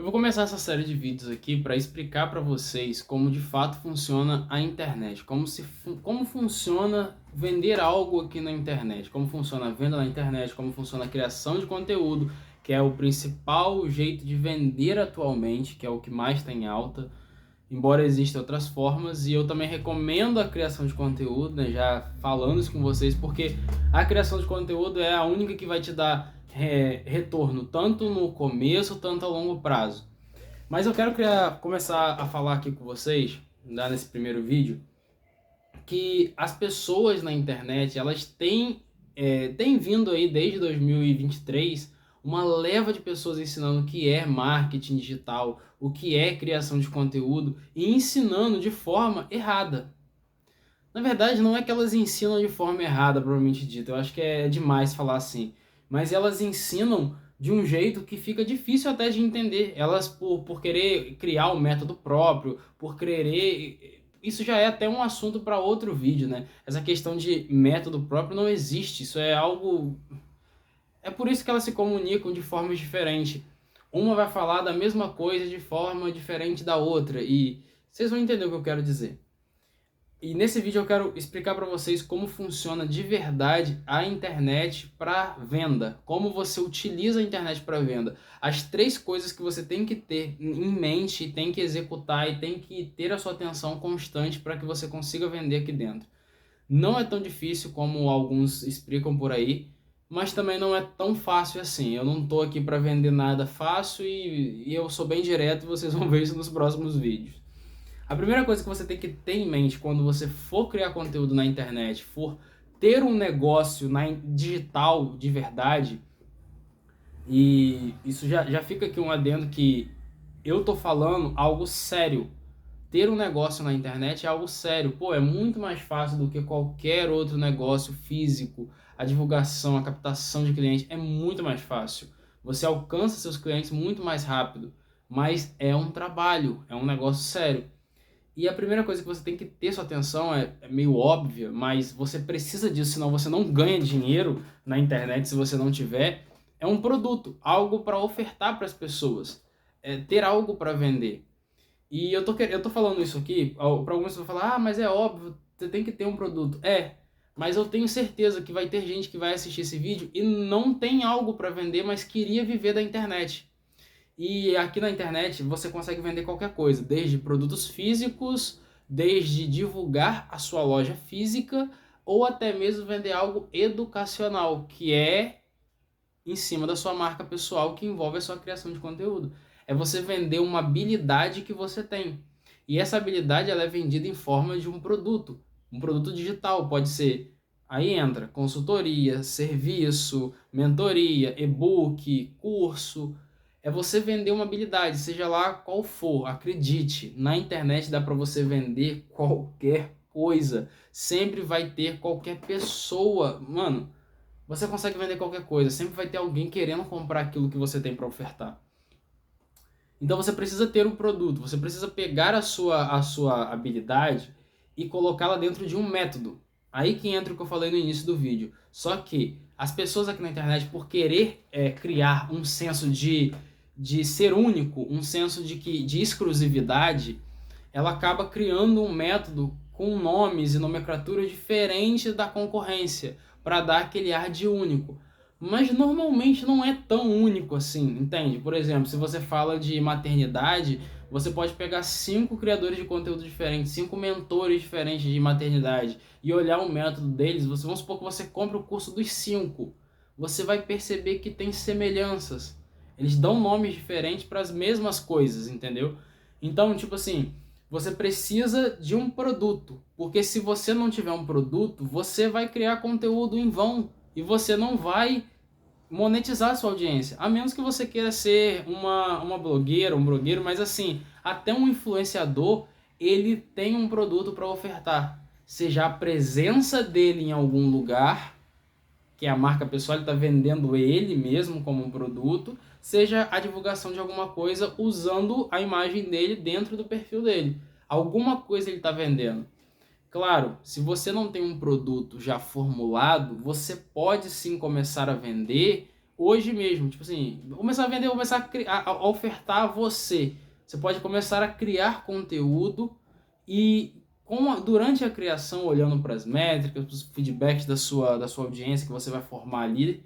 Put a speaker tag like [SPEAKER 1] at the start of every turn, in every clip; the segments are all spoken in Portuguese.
[SPEAKER 1] Eu vou começar essa série de vídeos aqui para explicar para vocês como de fato funciona a internet, como funciona vender algo aqui na internet, como funciona a venda na internet, como funciona a criação de conteúdo, que é o principal jeito de vender atualmente, que é o que mais está em alta, embora existam outras formas, e eu também recomendo a criação de conteúdo, né, já falando isso com vocês, porque a criação de conteúdo é a única que vai te dar retorno, tanto no começo, tanto a longo prazo. Mas eu quero começar a falar aqui com vocês, nesse primeiro vídeo, que as pessoas na internet, elas têm vindo aí desde 2023 uma leva de pessoas ensinando o que é marketing digital, o que é criação de conteúdo e ensinando de forma errada. Na verdade, não é que elas ensinam de forma errada, propriamente dito, eu acho que é demais falar assim, mas elas ensinam de um jeito que fica difícil até de entender. Elas, por querer criar um método próprio, por querer. Isso já é até um assunto para outro vídeo, né? Essa questão de método próprio não existe, isso é algo. É por isso que elas se comunicam de formas diferentes. Uma vai falar da mesma coisa de forma diferente da outra, e vocês vão entender o que eu quero dizer. E nesse vídeo eu quero explicar para vocês como funciona de verdade a internet para venda, como você utiliza a internet para venda. As três coisas que você tem que ter em mente, tem que executar e tem que ter a sua atenção constante para que você consiga vender aqui dentro. Não é tão difícil como alguns explicam por aí, mas também não é tão fácil assim. Eu não estou aqui para vender nada fácil e eu sou bem direto e vocês vão ver isso nos próximos vídeos. A primeira coisa que você tem que ter em mente quando você for criar conteúdo na internet, for ter um negócio digital de verdade, e isso já fica aqui um adendo que eu tô falando algo sério. Ter um negócio na internet é algo sério. Pô, é muito mais fácil do que qualquer outro negócio físico. A divulgação, a captação de clientes é muito mais fácil. Você alcança seus clientes muito mais rápido. Mas é um trabalho, é um negócio sério. E a primeira coisa que você tem que ter sua atenção é meio óbvia, mas você precisa disso, senão você não ganha dinheiro na internet se você não tiver. É um produto, algo para ofertar para as pessoas, ter algo para vender. E eu tô falando isso aqui, para alguns vão falar, mas é óbvio, você tem que ter um produto. Mas eu tenho certeza que vai ter gente que vai assistir esse vídeo e não tem algo para vender, mas queria viver da internet. E aqui na internet você consegue vender qualquer coisa, desde produtos físicos, desde divulgar a sua loja física, ou até mesmo vender algo educacional, que é em cima da sua marca pessoal, que envolve a sua criação de conteúdo. É você vender uma habilidade que você tem. E essa habilidade ela é vendida em forma de um produto digital, pode ser. Aí entra consultoria, serviço, mentoria, e-book, curso. É você vender uma habilidade, seja lá qual for. Acredite, na internet dá para você vender qualquer coisa. Sempre vai ter qualquer pessoa. Mano, você consegue vender qualquer coisa. Sempre vai ter alguém querendo comprar aquilo que você tem para ofertar. Então você precisa ter um produto. Você precisa pegar a sua habilidade e colocá-la dentro de um método. Aí que entra o que eu falei no início do vídeo. Só que as pessoas aqui na internet, por querer criar um senso de ser único, um senso de exclusividade, ela acaba criando um método com nomes e nomenclatura diferentes da concorrência, para dar aquele ar de único. Mas normalmente não é tão único assim, entende? Por exemplo, se você fala de maternidade, você pode pegar 5 criadores de conteúdo diferentes, 5 mentores diferentes de maternidade e olhar o método deles. Vamos supor que você compre o curso dos 5. Você vai perceber que tem semelhanças. Eles dão nomes diferentes para as mesmas coisas, entendeu? Então, tipo assim, você precisa de um produto, porque se você não tiver um produto, você vai criar conteúdo em vão e você não vai monetizar a sua audiência, a menos que você queira ser uma blogueira, um blogueiro, mas assim, até um influenciador, ele tem um produto para ofertar, seja a presença dele em algum lugar, que é a marca pessoal, ele está vendendo ele mesmo como um produto, seja a divulgação de alguma coisa usando a imagem dele dentro do perfil dele. Alguma coisa ele está vendendo. Claro, se você não tem um produto já formulado, você pode sim começar a vender hoje mesmo. Tipo assim, vou começar a vender, vou começar a ofertar a você. Você pode começar a criar conteúdo e durante a criação, olhando para as métricas, para os feedbacks da sua audiência que você vai formar ali,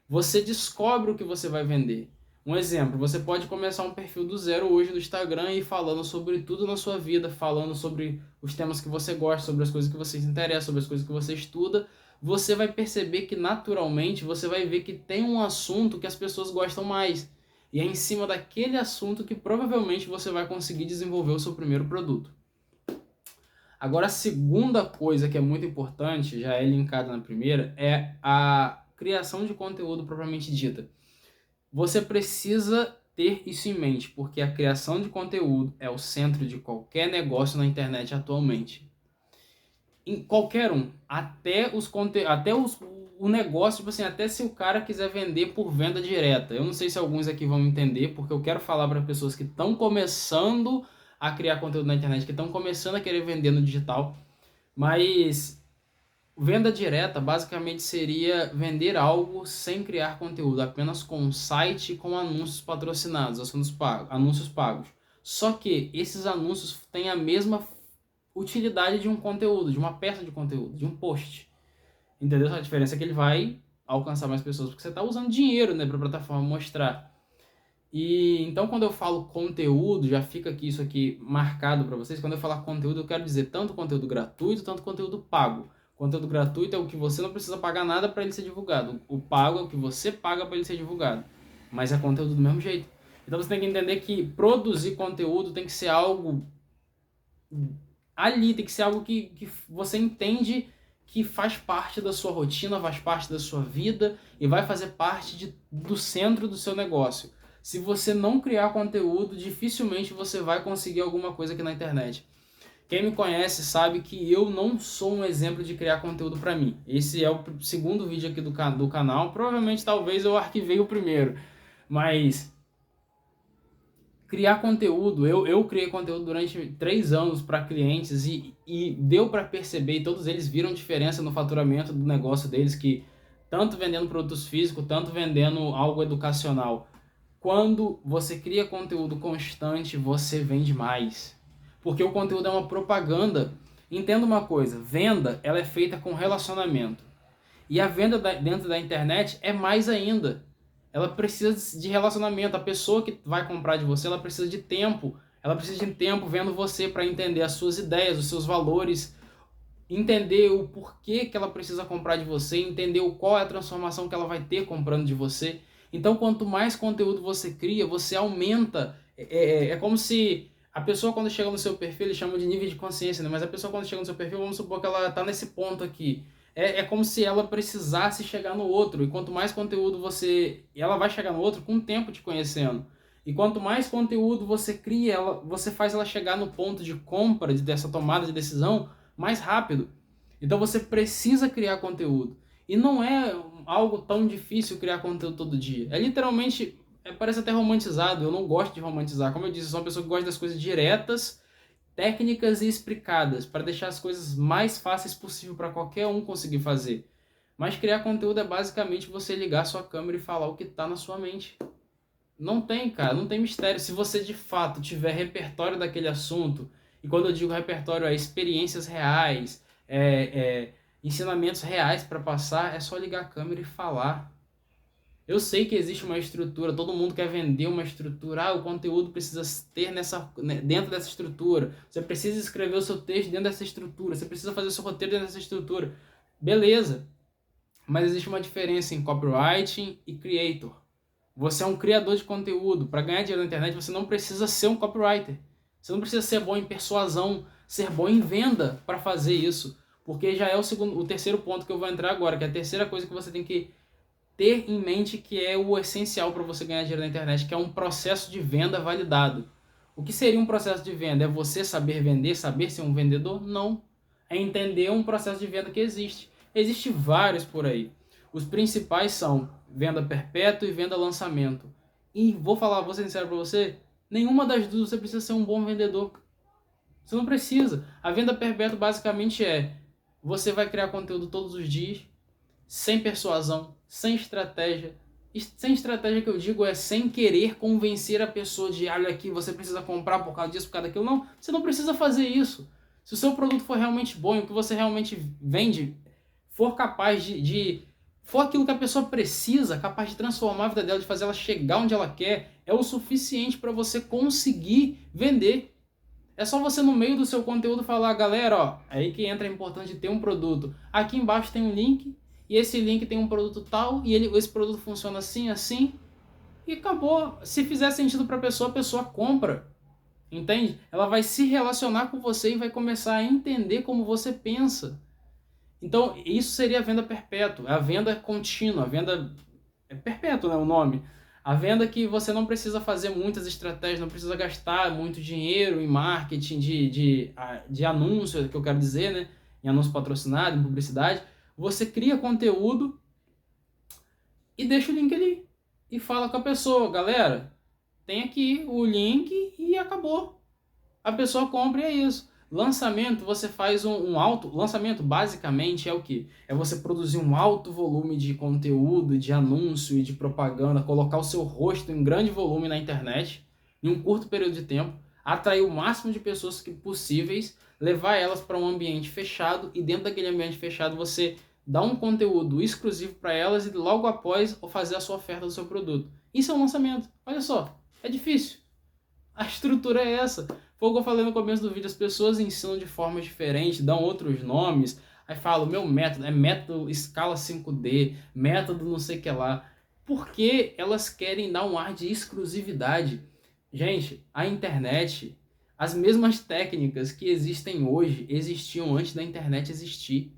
[SPEAKER 1] você descobre o que você vai vender. Um exemplo, você pode começar um perfil do zero hoje no Instagram e falando sobre tudo na sua vida, falando sobre os temas que você gosta, sobre as coisas que você se interessa, sobre as coisas que você estuda. Você vai perceber que naturalmente você vai ver que tem um assunto que as pessoas gostam mais. E é em cima daquele assunto que provavelmente você vai conseguir desenvolver o seu primeiro produto. Agora, a segunda coisa que é muito importante, já é linkada na primeira, é a criação de conteúdo propriamente dita. Você precisa ter isso em mente, porque a criação de conteúdo é o centro de qualquer negócio na internet atualmente. Em qualquer um, o negócio, tipo assim, até se o cara quiser vender por venda direta. Eu não sei se alguns aqui vão entender, porque eu quero falar para pessoas que estão começando a criar conteúdo na internet, que estão começando a querer vender no digital, mas venda direta basicamente seria vender algo sem criar conteúdo, apenas com um site com anúncios patrocinados, anúncios pagos. Só que esses anúncios têm a mesma utilidade de um conteúdo, de uma peça de conteúdo, de um post. Entendeu? A diferença é que ele vai alcançar mais pessoas, porque você está usando dinheiro, né, para a plataforma mostrar. E então quando eu falo conteúdo, já fica aqui isso aqui marcado para vocês. Quando eu falar conteúdo, eu quero dizer tanto conteúdo gratuito, tanto conteúdo pago. Conteúdo gratuito é o que você não precisa pagar nada para ele ser divulgado. O pago é o que você paga para ele ser divulgado. Mas é conteúdo do mesmo jeito. Então você tem que entender que produzir conteúdo tem que ser algo ali, tem que ser algo que você entende que faz parte da sua rotina, faz parte da sua vida e vai fazer parte do centro do seu negócio. Se você não criar conteúdo, dificilmente você vai conseguir alguma coisa aqui na internet. Quem me conhece sabe que eu não sou um exemplo de criar conteúdo para mim. Esse é o segundo vídeo aqui do canal. Provavelmente, talvez eu arquivei o primeiro. Mas criar conteúdo, eu criei conteúdo durante 3 anos para clientes e deu para perceber, e todos eles viram diferença no faturamento do negócio deles, que tanto vendendo produtos físicos, tanto vendendo algo educacional. Quando você cria conteúdo constante, você vende mais. Porque o conteúdo é uma propaganda. Entenda uma coisa, venda ela é feita com relacionamento. E a venda dentro da internet é mais ainda. Ela precisa de relacionamento. A pessoa que vai comprar de você, ela precisa de tempo. Ela precisa de tempo vendo você para entender as suas ideias, os seus valores, entender o porquê que ela precisa comprar de você, entender qual é a transformação que ela vai ter comprando de você. Então, quanto mais conteúdo você cria, você aumenta. É como se a pessoa, quando chega no seu perfil, eles chamam de nível de consciência, né? Mas a pessoa, quando chega no seu perfil, vamos supor que ela está nesse ponto aqui. É como se ela precisasse chegar no outro. E quanto mais conteúdo ela vai chegar no outro com o tempo te conhecendo. E quanto mais conteúdo você cria, você faz ela chegar no ponto de compra, dessa tomada de decisão, mais rápido. Então você precisa criar conteúdo. E não é algo tão difícil criar conteúdo todo dia. É literalmente, parece até romantizado. Eu não gosto de romantizar. Como eu disse, eu sou uma pessoa que gosta das coisas diretas, técnicas e explicadas, para deixar as coisas mais fáceis possível para qualquer um conseguir fazer. Mas criar conteúdo é basicamente você ligar sua câmera e falar o que está na sua mente. Não tem, cara, não tem mistério. Se você de fato tiver repertório daquele assunto, e quando eu digo repertório é experiências reais, ensinamentos reais para passar, é só ligar a câmera e falar. Eu sei que existe uma estrutura, todo mundo quer vender uma estrutura. O conteúdo precisa ter dentro dessa estrutura. Você precisa escrever o seu texto dentro dessa estrutura. Você precisa fazer o seu roteiro dentro dessa estrutura. Beleza. Mas existe uma diferença em copywriting e creator. Você é um criador de conteúdo. Para ganhar dinheiro na internet, você não precisa ser um copywriter. Você não precisa ser bom em persuasão, ser bom em venda para fazer isso. Porque já é o terceiro ponto que eu vou entrar agora, que é a terceira coisa que você tem que ter em mente, que é o essencial para você ganhar dinheiro na internet, que é um processo de venda validado. O que seria um processo de venda? É você saber vender, saber ser um vendedor? Não. É entender um processo de venda que existe. Existem vários por aí. Os principais são venda perpétua e venda lançamento. E vou ser sincero para você, nenhuma das duas você precisa ser um bom vendedor. Você não precisa. A venda perpétua basicamente você vai criar conteúdo todos os dias, sem persuasão, sem estratégia, Sem estratégia que eu digo é sem querer convencer a pessoa de, olha aqui, você precisa comprar por causa disso, por causa daquilo. Não, você não precisa fazer isso. Se o seu produto for realmente bom e o que você realmente vende for capaz for aquilo que a pessoa precisa, capaz de transformar a vida dela, de fazer ela chegar onde ela quer, é o suficiente para você conseguir vender. É só você no meio do seu conteúdo falar, galera, ó, é aí que entra a importância de ter um produto. Aqui embaixo tem um link, e esse link tem um produto tal, e esse produto funciona assim, assim, e acabou. Se fizer sentido para a pessoa compra. Entende? Ela vai se relacionar com você e vai começar a entender como você pensa. Então, isso seria a venda perpétua, a venda contínua, a venda é perpétua, né, o nome. A venda que você não precisa fazer muitas estratégias, não precisa gastar muito dinheiro em marketing, de anúncio, que eu quero dizer, né? Em anúncio patrocinado, em publicidade. Você cria conteúdo e deixa o link ali. E fala com a pessoa, galera, tem aqui o link e acabou. A pessoa compra e é isso. Lançamento, você faz um alto... Lançamento, basicamente, é o quê? É você produzir um alto volume de conteúdo, de anúncio e de propaganda, colocar o seu rosto em grande volume na internet, em um curto período de tempo, atrair o máximo de pessoas que possíveis, levar elas para um ambiente fechado e dentro daquele ambiente fechado você dá um conteúdo exclusivo para elas e logo após fazer a sua oferta do seu produto. Isso é um lançamento. Olha só, é difícil. A estrutura é essa. Foi o que eu falei no começo do vídeo, as pessoas ensinam de formas diferentes, dão outros nomes, aí falam, meu método é método escala 5D, método não sei o que lá, porque elas querem dar um ar de exclusividade. Gente, a internet, as mesmas técnicas que existem hoje, existiam antes da internet existir.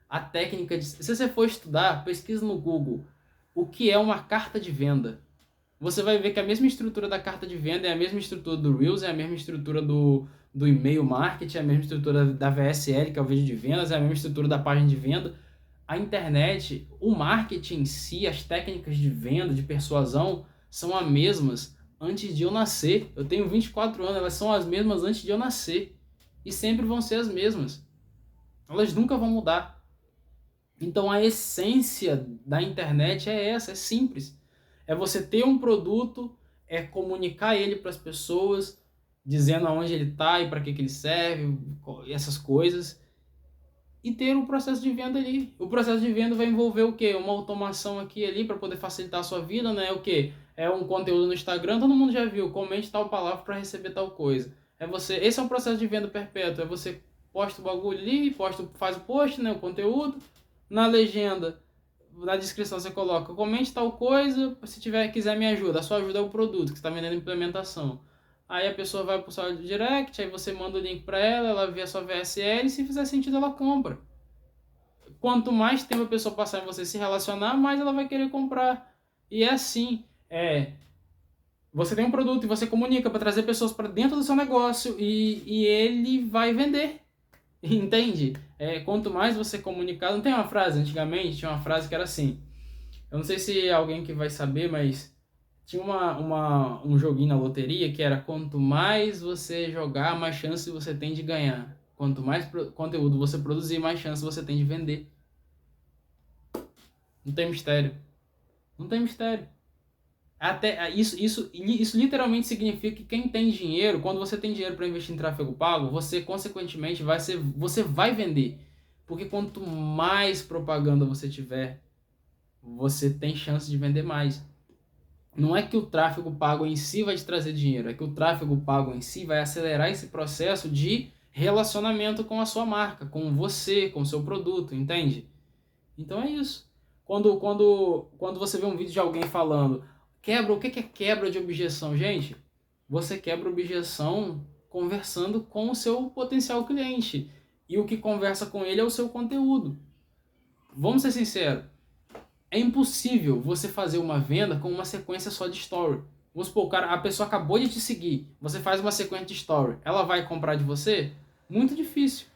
[SPEAKER 1] A técnica de... Se você for estudar, pesquisa no Google, o que é uma carta de venda. Você vai ver que a mesma estrutura da carta de venda é a mesma estrutura do Reels, é a mesma estrutura do e-mail marketing, é a mesma estrutura da VSL, que é o vídeo de vendas, é a mesma estrutura da página de venda. A internet, o marketing em si, as técnicas de venda, de persuasão, são as mesmas antes de eu nascer. Eu tenho 24 anos, elas são as mesmas antes de eu nascer. E sempre vão ser as mesmas. Elas nunca vão mudar. Então a essência da internet é essa, é simples. É você ter um produto, é comunicar ele para as pessoas, dizendo aonde ele está e para que ele serve, essas coisas. E ter um processo de venda ali. O processo de venda vai envolver o quê? Uma automação aqui e ali para poder facilitar a sua vida, né? O quê? É um conteúdo no Instagram, todo mundo já viu, comente tal palavra para receber tal coisa. Esse é um processo de venda perpétuo, é você posta o bagulho ali, faz o post, né, o conteúdo, na legenda, na descrição você coloca, comente tal coisa, se quiser me ajuda, a sua ajuda é o produto que você está vendendo implementação. Aí a pessoa vai pro seu direct, aí você manda o link para ela vê a sua VSL, e se fizer sentido ela compra. Quanto mais tempo a pessoa passar em você se relacionar, mais ela vai querer comprar. E é assim, você tem um produto e você comunica para trazer pessoas para dentro do seu negócio e ele vai vender. Entende? Quanto mais você comunicar... Não tem uma frase, antigamente tinha uma frase que era assim, eu não sei se é alguém que vai saber, mas tinha um joguinho na loteria que era quanto mais você jogar, mais chance você tem de ganhar. Quanto mais conteúdo você produzir, mais chance você tem de vender. Não tem mistério. Não tem mistério. Isso literalmente significa que quem tem dinheiro, quando você tem dinheiro para investir em tráfego pago, você consequentemente você vai vender. Porque quanto mais propaganda você tiver, você tem chance de vender mais. Não é que o tráfego pago em si vai te trazer dinheiro, é que o tráfego pago em si vai acelerar esse processo de relacionamento com a sua marca, com você, com o seu produto, entende? Então é isso. Quando você vê um vídeo de alguém falando o que é quebra de objeção? Gente, você quebra objeção conversando com o seu potencial cliente. E o que conversa com ele é o seu conteúdo. Vamos ser sinceros. É impossível você fazer uma venda com uma sequência só de story. Vamos supor, a pessoa acabou de te seguir. Você faz uma sequência de story. Ela vai comprar de você? Muito difícil.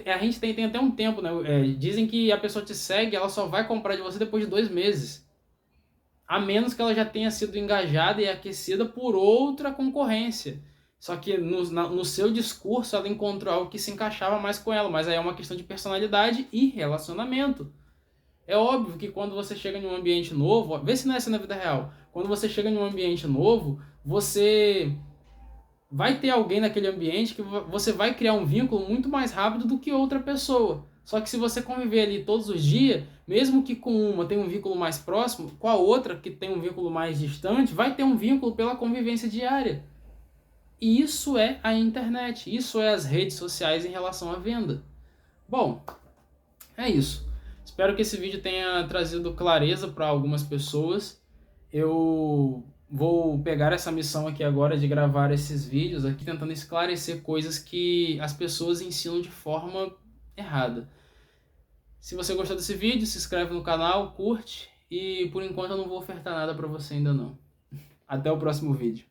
[SPEAKER 1] A gente tem até um tempo, né? Dizem que a pessoa te segue, ela só vai comprar de você depois de 2 meses. A menos que ela já tenha sido engajada e aquecida por outra concorrência. Só que no seu discurso ela encontrou algo que se encaixava mais com ela. Mas aí é uma questão de personalidade e relacionamento. É óbvio que quando você chega em um ambiente novo, vê se não é assim na vida real. Quando você chega em um ambiente novo, você vai ter alguém naquele ambiente que você vai criar um vínculo muito mais rápido do que outra pessoa. Só que se você conviver ali todos os dias, mesmo que com uma tenha um vínculo mais próximo, com a outra que tem um vínculo mais distante, vai ter um vínculo pela convivência diária. E isso é a internet, isso é as redes sociais em relação à venda. Bom, é isso. Espero que esse vídeo tenha trazido clareza para algumas pessoas. Eu vou pegar essa missão aqui agora de gravar esses vídeos aqui tentando esclarecer coisas que as pessoas ensinam de forma errada. Se você gostou desse vídeo, se inscreve no canal, curte e por enquanto eu não vou ofertar nada para você ainda não. Até o próximo vídeo.